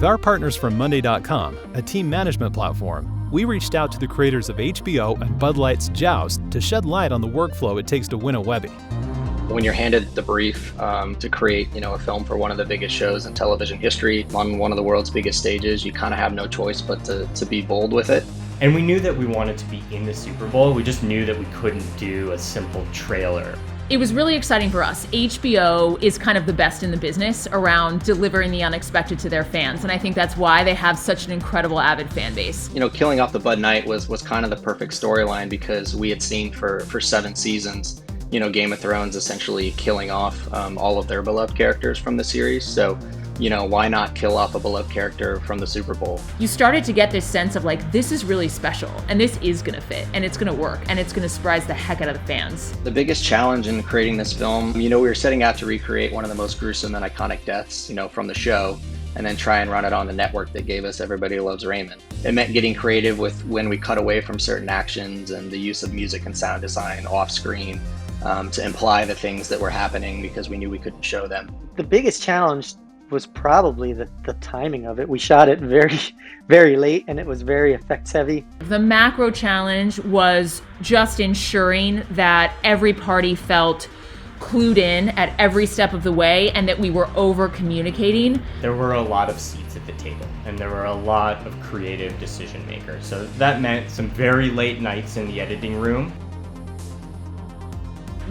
With our partners from Monday.com, a team management platform, we reached out to the creators of HBO and Bud Light's Joust to shed light on the workflow it takes to win a Webby. When you're handed the brief to create, a film for one of the biggest shows in television history on one of the world's biggest stages, you kind of have no choice but to be bold with it. And we knew that we wanted to be in the Super Bowl. We just knew that we couldn't do a simple trailer. It was really exciting for us. HBO is kind of the best in the business around delivering the unexpected to their fans. And I think that's why they have such an incredible avid fan base. Killing off the Bud Knight was kind of the perfect storyline because we had seen for 7 seasons, Game of Thrones essentially killing off all of their beloved characters from the series. So, why not kill off a beloved character from the Super Bowl? You started to get this sense of this is really special and this is gonna fit and it's gonna work and it's gonna surprise the heck out of the fans. The biggest challenge in creating this film, we were setting out to recreate one of the most gruesome and iconic deaths, from the show, and then try and run it on the network that gave us Everybody Loves Raymond. It meant getting creative with when we cut away from certain actions and the use of music and sound design off screen to imply the things that were happening because we knew we couldn't show them. The biggest challenge was probably the timing of it. We shot it very, very late and it was very effects heavy. The macro challenge was just ensuring that every party felt clued in at every step of the way and that we were over communicating. There were a lot of seats at the table and there were a lot of creative decision makers. So that meant some very late nights in the editing room.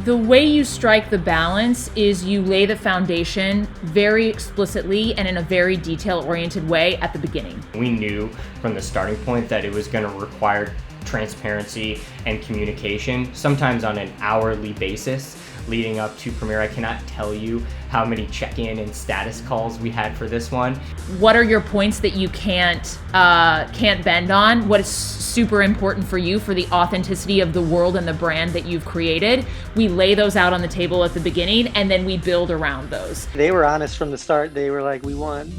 The way you strike the balance is you lay the foundation very explicitly and in a very detail-oriented way at the beginning. We knew from the starting point that it was going to require transparency and communication, sometimes on an hourly basis leading up to premiere. I cannot tell you how many check-in and status calls we had for this one. What are your points that you can't bend on? What is super important for you for the authenticity of the world and the brand that you've created? We lay those out on the table at the beginning and then we build around those. They were honest from the start. They were like, we want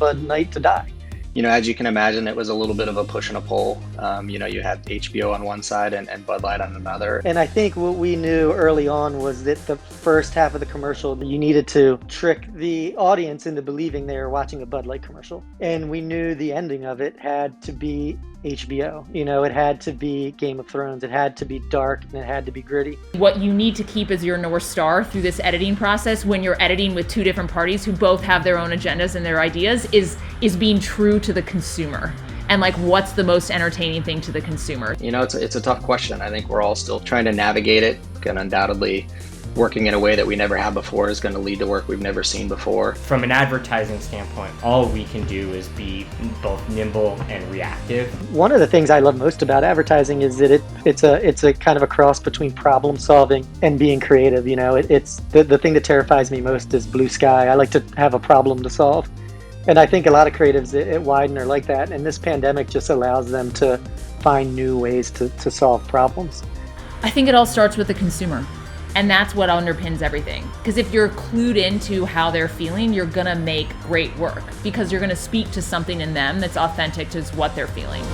Bud Knight to die. As you can imagine, it was a little bit of a push and a pull. You had HBO on one side and Bud Light on another. And I think what we knew early on was that the first half of the commercial, you needed to trick the audience into believing they were watching a Bud Light commercial. And we knew the ending of it had to be HBO. It had to be Game of Thrones. It had to be dark and it had to be gritty. What you need to keep as your North Star through this editing process when you're editing with two different parties who both have their own agendas and their ideas is being true to the consumer. And what's the most entertaining thing to the consumer? It's a tough question. I think we're all still trying to navigate it, and undoubtedly working in a way that we never have before is going to lead to work we've never seen before. From an advertising standpoint, all we can do is be both nimble and reactive. One of the things I love most about advertising is that it's a kind of a cross between problem solving and being creative. It's the thing that terrifies me most is blue sky. I like to have a problem to solve. And I think a lot of creatives at Weiden are like that. And this pandemic just allows them to find new ways to solve problems. I think it all starts with the consumer. And that's what underpins everything. Because if you're clued into how they're feeling, you're gonna make great work because you're gonna speak to something in them that's authentic to what they're feeling.